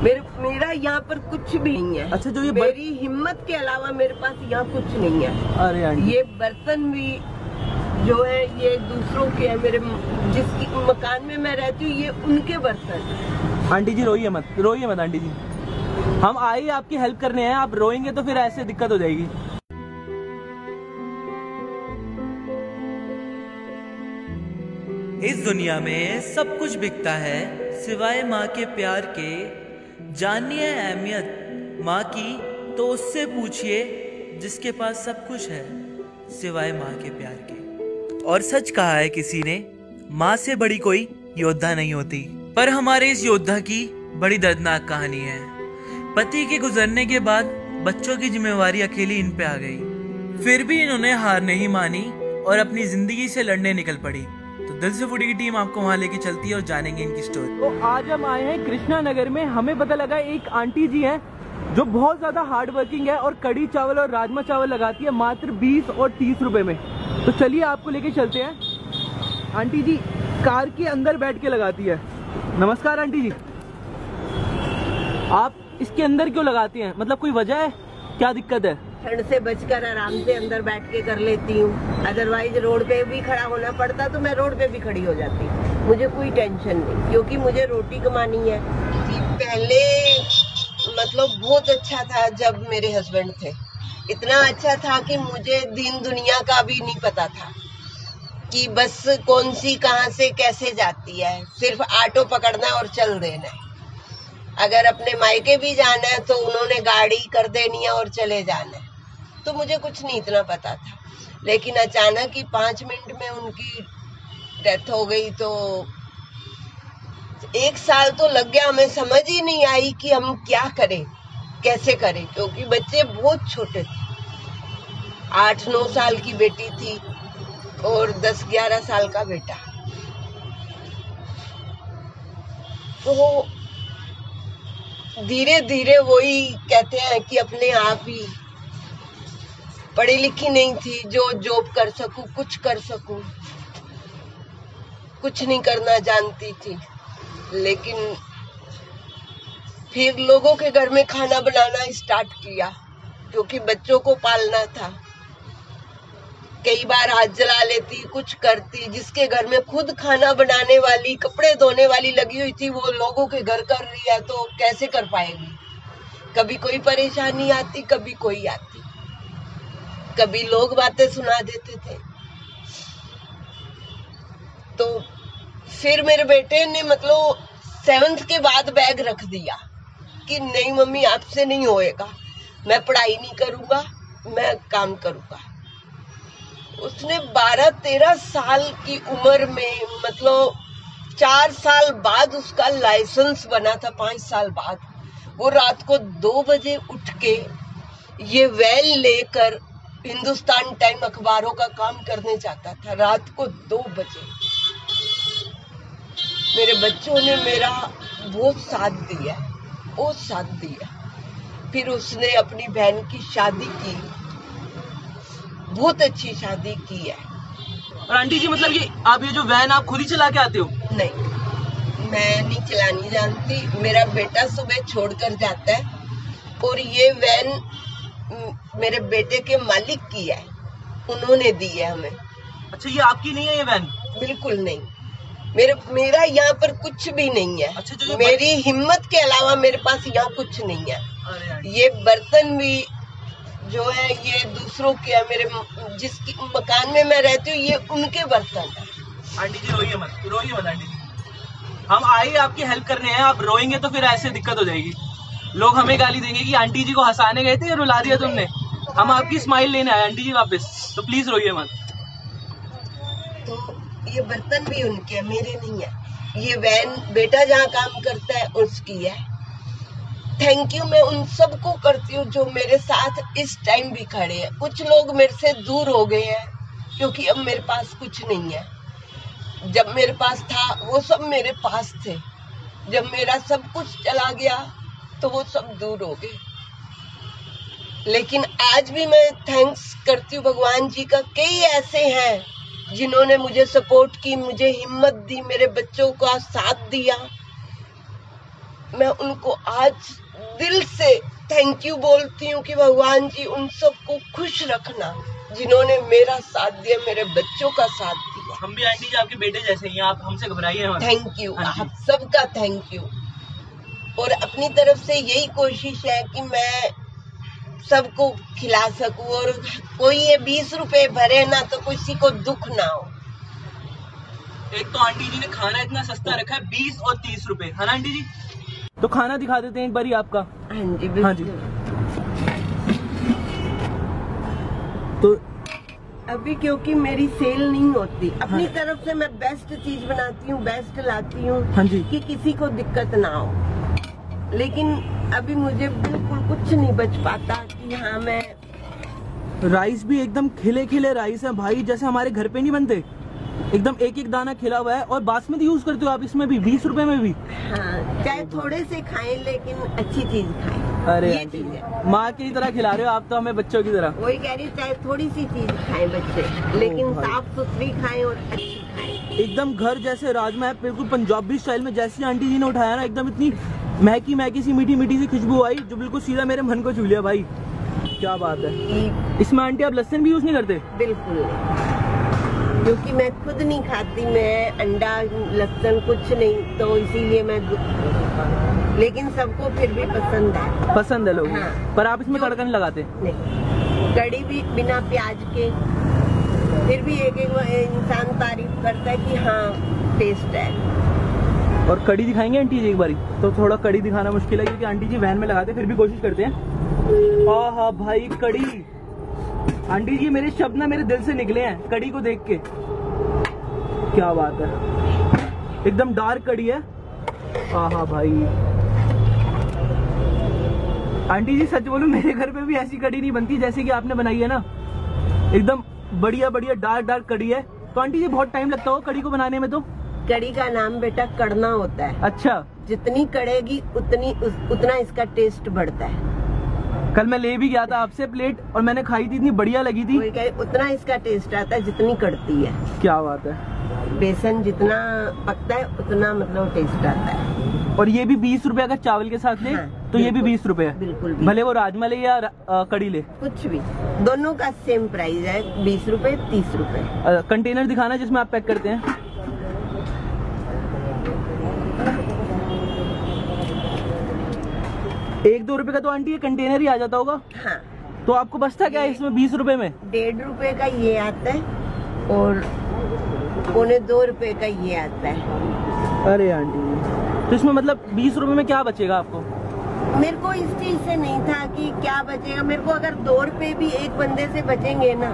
मेरा यहाँ पर कुछ भी नहीं है। अच्छा, जो ये मेरी हिम्मत के अलावा मेरे पास यहाँ कुछ नहीं है। अरे आंटी, ये बर्तन भी जो है ये दूसरों के है। मेरे जिसकी मकान में मैं रहती हूँ ये उनके बर्तन। आंटी जी रोइए मत आंटी जी, हम आए आपकी हेल्प करने हैं। आप रोएंगे तो फिर ऐसे दिक्कत हो जाएगी। इस दुनिया में सब कुछ बिकता है सिवाय माँ के प्यार के। जानिए अहमियत माँ की तो उससे पूछिए जिसके पास सब कुछ है सिवाय माँ के प्यार के। और सच कहा है किसी ने, माँ से बड़ी कोई योद्धा नहीं होती। पर हमारे इस योद्धा की बड़ी दर्दनाक कहानी है। पति के गुजरने के बाद बच्चों की जिम्मेवारी अकेली इन पे आ गई। फिर भी इन्होंने हार नहीं मानी और अपनी जिंदगी से लड़ने निकल पड़ी। तो दिल से फूडी की टीम आपको वहाँ लेके चलती है और जानेंगे इनकी स्टोरी। तो आज हम आए हैं कृष्णा नगर में। हमें पता लगा एक आंटी जी हैं जो बहुत ज्यादा हार्ड वर्किंग है और कड़ी चावल और राजमा चावल लगाती है मात्र 20 और 30 रुपए में। तो चलिए आपको लेके चलते हैं। आंटी जी कार के अंदर बैठ के लगाती है। नमस्कार आंटी जी, आप इसके अंदर क्यों लगाती हैं? मतलब कोई वजह है, क्या दिक्कत है? ठंड से बचकर आराम से अंदर बैठ के कर लेती हूँ। अदरवाइज रोड पे भी खड़ा होना पड़ता तो मैं रोड पे भी खड़ी हो जाती। मुझे कोई टेंशन नहीं, क्योंकि मुझे रोटी कमानी है। पहले मतलब बहुत अच्छा था जब मेरे हस्बैंड थे। इतना अच्छा था कि मुझे दीन दुनिया का भी नहीं पता था कि बस कौन सी कहाँ से कैसे जाती है। सिर्फ ऑटो पकड़ना और चल देना है। अगर अपने मायके भी जाना है तो उन्होंने गाड़ी कर देनी है और चले जाना है। तो मुझे कुछ नहीं इतना पता था। लेकिन अचानक ही 5 मिनट में उनकी डेथ हो गई। तो 1 साल तो लग गया। हमें समझ ही नहीं आई कि हम क्या करें, कैसे करें, क्योंकि बच्चे बहुत छोटे थे। 8-9 साल की बेटी थी और 10-11 साल का बेटा। तो धीरे धीरे वही कहते हैं कि अपने आप ही, पढ़ी लिखी नहीं थी जो जॉब कर सकूं, कुछ कर सकूं, कुछ नहीं करना जानती थी। लेकिन फिर लोगों के घर में खाना बनाना स्टार्ट किया, क्योंकि बच्चों को पालना था। कई बार हाथ जला लेती, कुछ करती। जिसके घर में खुद खाना बनाने वाली, कपड़े धोने वाली लगी हुई थी, वो लोगों के घर कर रही है तो कैसे कर पाएगी। कभी कोई परेशानी आती, कभी कोई आती, कभी लोग बातें सुना देते थे। तो फिर मेरे बेटे ने मतलब 7th के बाद बैग रख दिया कि नहीं मम्मी आपसे नहीं होएगा, मैं पढ़ाई नहीं करूंगा, मैं काम करूंगा। उसने 12-13 साल की उम्र में, मतलब 4 साल बाद उसका लाइसेंस बना था। 5 साल बाद वो रात को 2 बजे उठ के ये वैन लेकर हिंदुस्तान टाइम अखबारों का काम करने जाता था। रात को 2 बजे। मेरे बच्चों ने मेरा बहुत साथ दिया, बहुत साथ दिया। फिर उसने अपनी बहन की शादी की, बहुत अच्छी शादी की है। और आंटी जी मतलब ये जो वैन आप खुद ही चला के आते हो? नहीं, मैं नहीं चलानी जानती। मेरा बेटा सुबह छोड़कर जाता है और ये वैन मेरे बेटे के मालिक की है, उन्होंने दी है हमें। अच्छा, ये आपकी नहीं है ये वैन? बिल्कुल नहीं, मेरा यहाँ पर कुछ भी नहीं है। अच्छा, जो मेरी हिम्मत के अलावा मेरे पास यहाँ कुछ नहीं है। ये बर्तन भी जो है ये दूसरों के है। मेरे जिसकी मकान में मैं रहती हूँ ये उनके बर्तन है। आंटी जी रोइए मत आंटी जी, हम आए आपकी हेल्प करने हैं। आप रोएंगे तो फिर ऐसे दिक्कत हो जाएगी। लोग हमें गाली देंगे कि आंटी जी को हंसाने गए थे, ये रुला दिया तुमने। हम आपकी स्माइल लेने आए आंटी जी वापस, तो प्लीज रोइए मत। तो ये बर्तन भी उनके है, मेरे नहीं है। ये वैन बेटा जहाँ काम करता है उसकी है। थैंक यू मैं उन सबको करती हूँ जो मेरे साथ इस टाइम भी खड़े हैं। कुछ लोग मेरे से दूर हो गए हैं क्योंकि अब मेरे पास कुछ नहीं है। जब मेरे पास था वो सब मेरे पास थे। जब मेरा सब कुछ चला गया तो वो सब दूर हो गए। लेकिन आज भी मैं थैंक्स करती हूँ भगवान जी का। कई ऐसे हैं जिन्होंने मुझे सपोर्ट की, मुझे हिम्मत दी, मेरे बच्चों का साथ दिया। मैं उनको आज दिल से थैंक यू बोलती हूँ कि भगवान जी उन सबको खुश रखना जिन्होंने मेरा साथ दिया, मेरे बच्चों का साथ दिया। हम भी आंटी जी आपके बेटे जैसे ही हैं, आप हमसे घबराइए मत। थैंक यू, आप सबका थैंक यू। और अपनी तरफ से यही कोशिश है कि मैं सबको खिला सकूं और कोई ये 20 रुपए भरे ना तो किसी को दुख ना हो। एक तो आंटी जी ने खाना इतना सस्ता रखा है 20 और 30 रुपए, है ना आंटी जी? तो खाना दिखा देते हैं एक बारी आपका। हाँ जी, हाँ जी। तो अभी क्योंकि मेरी सेल नहीं होती, अपनी तरफ से मैं बेस्ट चीज बनाती हूँ, बेस्ट लाती हूँ। हाँ जी। कि किसी को दिक्कत ना हो, लेकिन अभी मुझे बिल्कुल कुछ नहीं बच पाता कि हाँ मैं। राइस भी एकदम खिले खिले राइस है भाई, जैसे हमारे घर पे नहीं बनते, एकदम एक एक दाना खिला हुआ है। और बासमती यूज करते हो आप इसमें भी 20 रुपए में भी? हाँ, चाहे थोड़े से खाएं लेकिन अच्छी चीज खाएं। अरे ये चीज है, माँ की तरह खिला रहे हो आप तो हमें बच्चों की तरह। वही कह रही, चाहे थोड़ी सी चीज खाएं बच्चे, लेकिन साफ सुथरी खाएं और अच्छी खाएं। एकदम घर जैसे राजमा है, बिल्कुल पंजाबी स्टाइल में, जैसी आंटी जी ने उठाया ना, एकदम इतनी महकी महकी सी मीठी मीठी सी खुशबू आई जो बिल्कुल सीधा मेरे मन को छू लिया भाई। क्या बात है। इसमें आंटी आप लहसुन भी यूज नहीं करते? बिल्कुल नहीं, क्योंकि मैं खुद नहीं खाती, मैं अंडा लहसुन कुछ नहीं, तो इसीलिए मैं, लेकिन सबको फिर भी पसंद है लोगों। हाँ। पर आप इसमें तड़का नहीं लगाते? नहीं, कड़ी भी बिना प्याज के, फिर भी एक इंसान तारीफ करता है कि हाँ टेस्ट है। और कड़ी दिखाएंगे आंटी जी एक बारी? तो थोड़ा कड़ी दिखाना मुश्किल है क्योंकि आंटी जी वैन में लगाते, फिर भी कोशिश करते हैं। हाँ भाई कड़ी, आंटी जी मेरे शब्द ना मेरे दिल से निकले हैं कड़ी को देख के। क्या बात है, एकदम डार्क कड़ी है। हाँ भाई आंटी जी सच बोलूं, मेरे घर पे भी ऐसी कड़ी नहीं बनती जैसे कि आपने बनाई है ना, एकदम बढ़िया बढ़िया डार्क डार्क कड़ी है। तो आंटी जी बहुत टाइम लगता हो कड़ी को बनाने में? तो कड़ी का नाम बेटा कड़ना होता है। अच्छा, जितनी कड़ेगी उतना इसका टेस्ट बढ़ता है। कल मैं ले भी गया था आपसे प्लेट और मैंने खाई थी, इतनी बढ़िया लगी थी। उतना इसका टेस्ट आता है जितनी कड़ती है। क्या बात है। बेसन जितना पकता है उतना मतलब टेस्ट आता है। और ये भी 20 रुपए अगर चावल के साथ ले। हाँ, तो ये भी 20 रुपए है? बिल्कुल। भले वो राजमा ले या कड़ी ले, कुछ भी, दोनों का सेम प्राइस है, 20 रुपए 30 रुपए। कंटेनर दिखाना जिसमें आप पैक करते हैं। एक 2 रुपए का तो आंटी ये कंटेनर ही आ जाता होगा। हाँ। तो आपको बचता क्या है इसमें 20 रुपए में? 1.5 रुपए का ये आता है और 1.25 रुपए का ये आता है। अरे आंटी, तो इसमें मतलब 20 रुपए में क्या बचेगा आपको? मेरे को इस चीज से नहीं था कि क्या बचेगा, मेरे को अगर 2 रुपए भी एक बंदे से बचेंगे ना,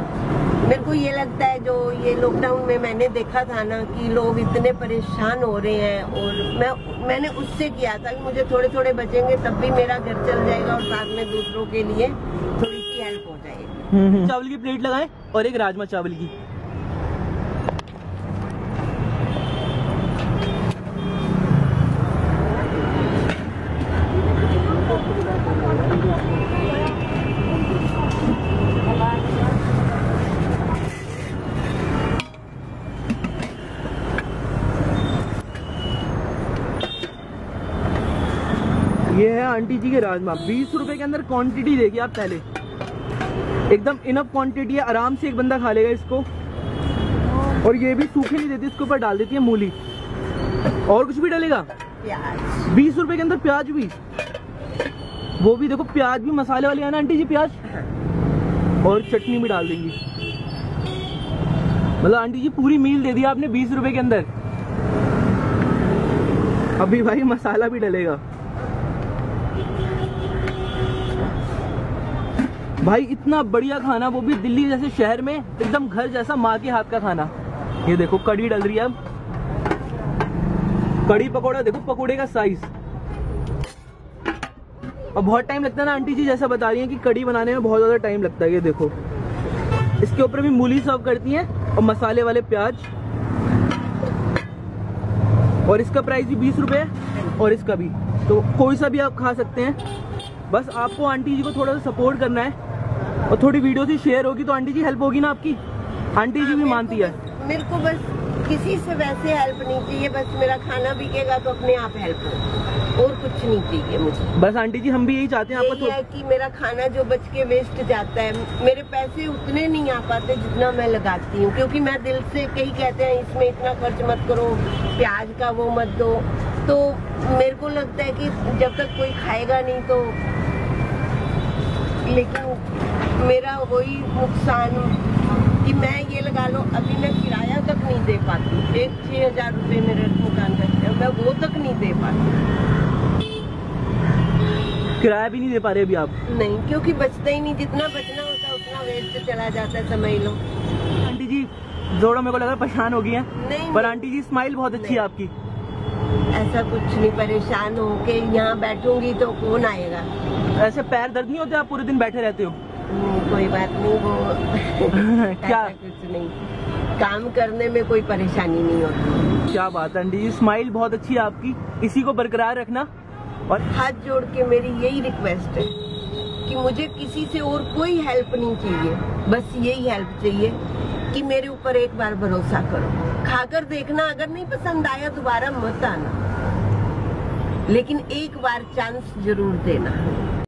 मेरे को ये लगता है, जो ये लॉकडाउन में मैंने देखा था ना कि लोग इतने परेशान हो रहे हैं, और मैंने उससे किया था कि मुझे थोड़े थोड़े बचेंगे तब भी मेरा घर चल जाएगा और साथ में दूसरों के लिए थोड़ी सी हेल्प हो जाएगी। चावल की प्लेट लगाएं और एक राजमा चावल की। ये है आंटी जी के राजमा, 20 रुपए के अंदर क्वांटिटी देखिए आप पहले, एकदम इनफ क्वांटिटी है, आराम से एक बंदा खा लेगा इसको। और ये भी सूखे नहीं देती, इसके ऊपर डाल देती है मूली। और कुछ भी डालेगा? प्याज। 20 रुपए के अंदर प्याज भी, वो भी देखो प्याज भी मसाले वाले है ना आंटी जी, प्याज। और चटनी भी डाल देंगी। मतलब आंटी जी पूरी मील दे दिया आपने 20 रुपए के अंदर। अभी भाई मसाला भी डलेगा। भाई इतना बढ़िया खाना, वो भी दिल्ली जैसे शहर में, एकदम घर जैसा, माँ के हाथ का खाना। ये देखो कड़ी डल रही है अब, कड़ी पकौड़ा देखो, पकौड़े का साइज। और बहुत टाइम लगता है ना आंटी जी, जैसा बता रही हैं कि कड़ी बनाने में बहुत ज्यादा टाइम लगता है। ये देखो इसके ऊपर भी मूली सर्व करती हैं और मसाले वाले प्याज। और इसका प्राइस भी 20 रुपए है और इसका भी, तो कोई सा भी आप खा सकते हैं। बस आपको आंटी जी को थोड़ा सा सपोर्ट करना है और थोड़ी वीडियो से शेयर होगी तो आंटी जी हेल्प होगी ना आपकी। आंटी जी भी मानती है। मेरे को बस किसी से वैसे हेल्प नहीं चाहिए, बस मेरा खाना बिकेगा तो अपने आप हेल्प हो, और कुछ नहीं चाहिए मुझे। बस आंटी जी हम भी यही चाहते हैं आपको। यही है कि मेरा खाना जो बच के वेस्ट जाता है, मेरे पैसे उतने नहीं आ पाते जितना मैं लगाती हूँ, क्योंकि मैं दिल से कई कहते हैं इसमें इतना खर्च मत करो, प्याज का वो मत दो, तो मेरे को लगता है कि जब तक कोई खाएगा नहीं तो, लेकिन मेरा वही नुकसान कि मैं ये लगा लो, अभी मैं किराया तक नहीं दे पाती, 6,000 रुपए मेरे मकान का, मैं वो तक नहीं दे पाती। किराया भी नहीं दे पा रहे अभी आप? नहीं, क्योंकि बचता ही नहीं, जितना बचना होता है उतना वेस्ट चला जाता है, समझ लो। आंटी जी जोड़ा मेरे को लगा परेशान हो गई हैं। नहीं, पर आंटी जी स्माइल बहुत अच्छी है आपकी। ऐसा कुछ नहीं, परेशान हो के यहाँ बैठूंगी तो कौन आएगा। ऐसे पैर दर्द नहीं होते, आप पूरे दिन बैठे रहते हो? कोई बात नहीं, वो क्या कुछ नहीं, काम करने में कोई परेशानी नहीं होती। क्या बात है आंटी जी, स्माइल बहुत अच्छी है आपकी, इसी को बरकरार रखना। और हाथ जोड़ के मेरी यही रिक्वेस्ट है कि मुझे किसी से और कोई हेल्प नहीं चाहिए, बस यही हेल्प चाहिए कि मेरे ऊपर एक बार भरोसा करो, खाकर देखना, अगर नहीं पसंद आया दोबारा मत आना, लेकिन एक बार चांस जरूर देना।